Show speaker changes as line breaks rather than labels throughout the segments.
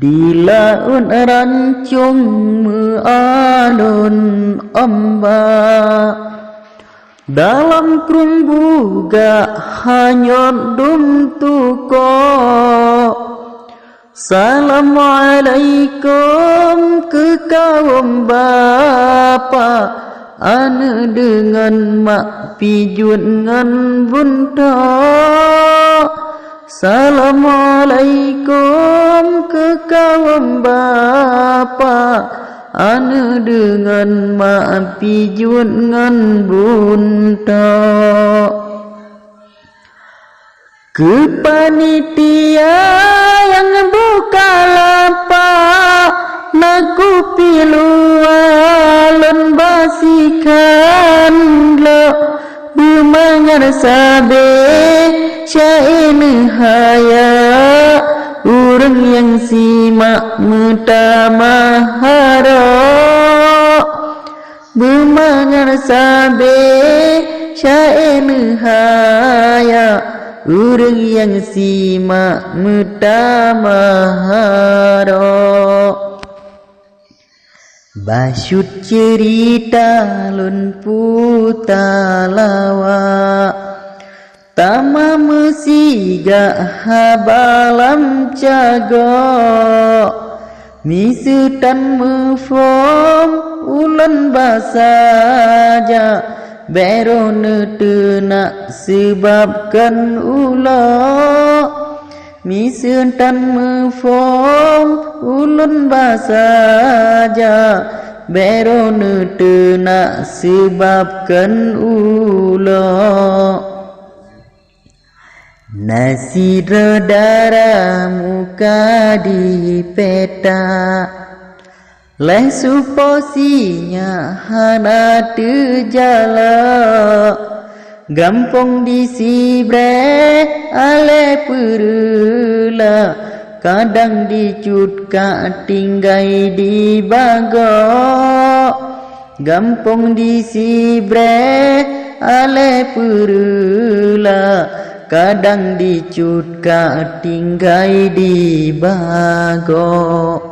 Di laut rancung alun ombak, dalam krung buga hanyut dum tuko. Assalamualaikum ke kaum bapa, ane dengan mak pijun ngan bunda. Assalamualaikum ke kaum bapa, ane dengan mak pijun ngan bunda. Ke panitia yang buka lapak, naku pilualan basikan lo bumangar sabe syain haya urang yang simak mutamahara bumangar sabe syain haya urang yang simak mutamahara. Basyut cerita lun putalawa, tama mesiga habalam cago, misutan mufom ulan basaja, berone tenak sebabkan ulo. Misutan mufom ulan basaja, berone tenak sebabkan ulo. Nasi redara muka di peta, leh suposinya hana terjala. Gampong di sibre ale perula, kadang dicut ka tinggai di bago. Gampong di sibre ale perula, kadang dicut ka tinggai di bago.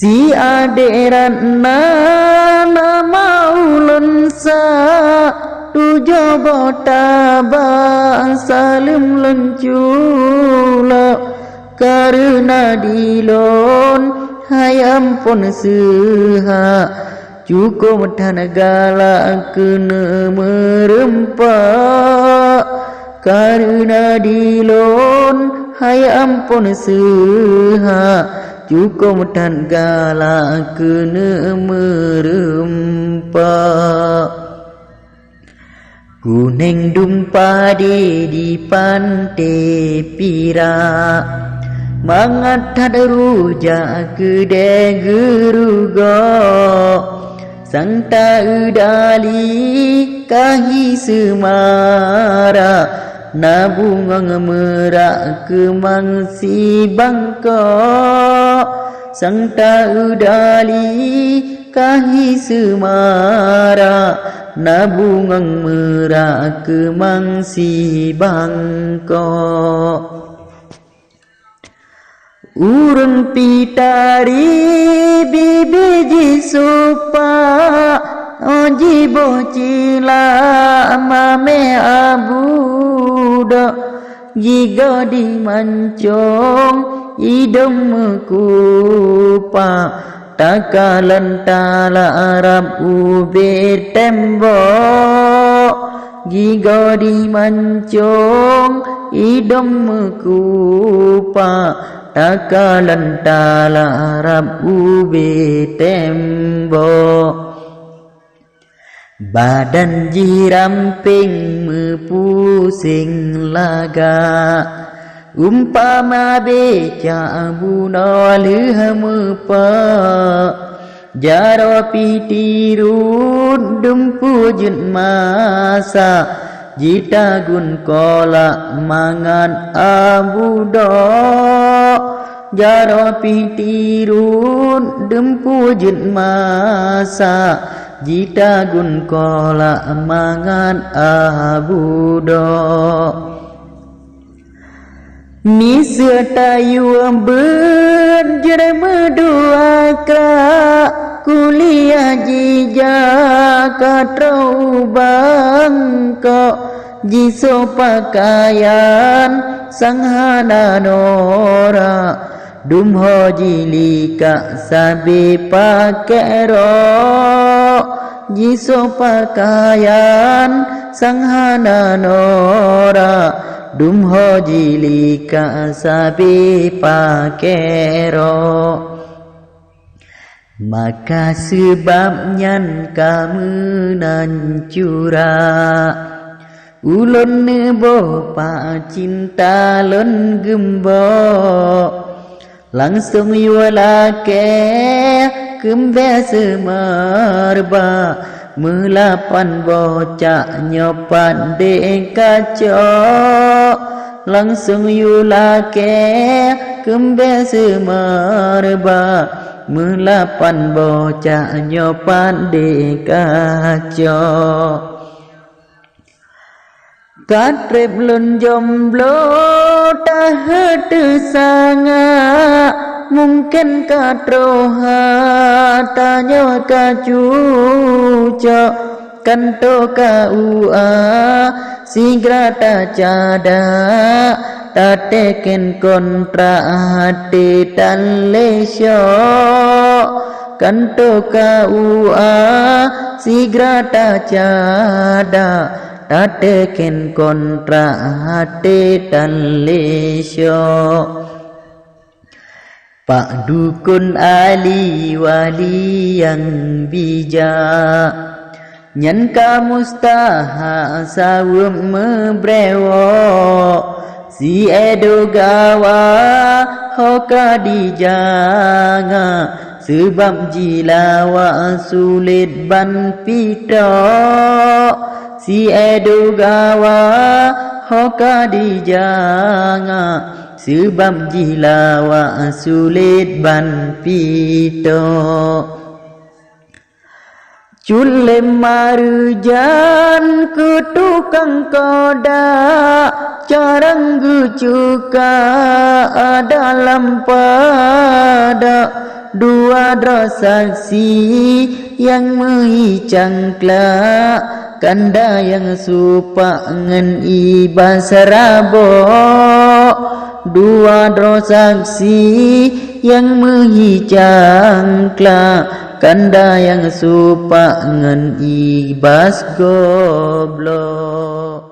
Si aderan nama ulun sa tujuh bota salim lencula, karena dilon hayam pun seha cukup tanagala kena merempak, karena dilon hayam pun seha cukup dan galak kena merempak. Kuning dumpade di pantai pira, mangat rujak kedai geruga. Sangta udali kahi semara, nabungang merak kemang si bangka. Sangta udali kahi semara, nabungang merak kemang si bangka. Urun pitari bibiji supa, oji bocila mame abuda, giga di mancong idom mekupa, takalan tala Arab ube tembok. Giga di mancong idom mekupa, takalan tala Arab ube tembok. Badan jiramping mepusing laga, umpama beca buna leh mepa. Jaro pitirun dempu jun masa, jita gun kolak mangan abuda. Jaro pitirun dempu jun masa, jita gun kolak mangan abuda. Ni setayu berjere berdua kuliah jija katrau bangko jiso pakaian sanghana nora dumho jilika sabi pakero jiso pakaian sanghana nora dumho jilika sabi pakero. Maka sebabnya kamu nancura ulun nebo pak cinta lon gembo langsung yualake kembe semarba melapan bocah nyopan de kaco langsung yulake kembe semarba melapan bocah nyopan de kaco katrep lun jomblo tahet sanga mungkin katroha tanya kacuco kanto kaua sigrata cada tateken kontra hati talesyo kanto kaua sigrata cada tateken kontra hati talesyo. Pak dukun ali wali yang bijak nyan kamustaha sawum mebrewo si edo gawa hoka dijanga sebab jilawa sulit ban pito si edo gawa hoka dijanga sebab jilawa sulit ban pito culem marujan ku tukang koda carang gucuka dalam pada dua saksi yang mehicangkla kanda yang supa ngen ibas rabo dua saksi yang mehicangkla kanda yang supa ngen ibas goblok.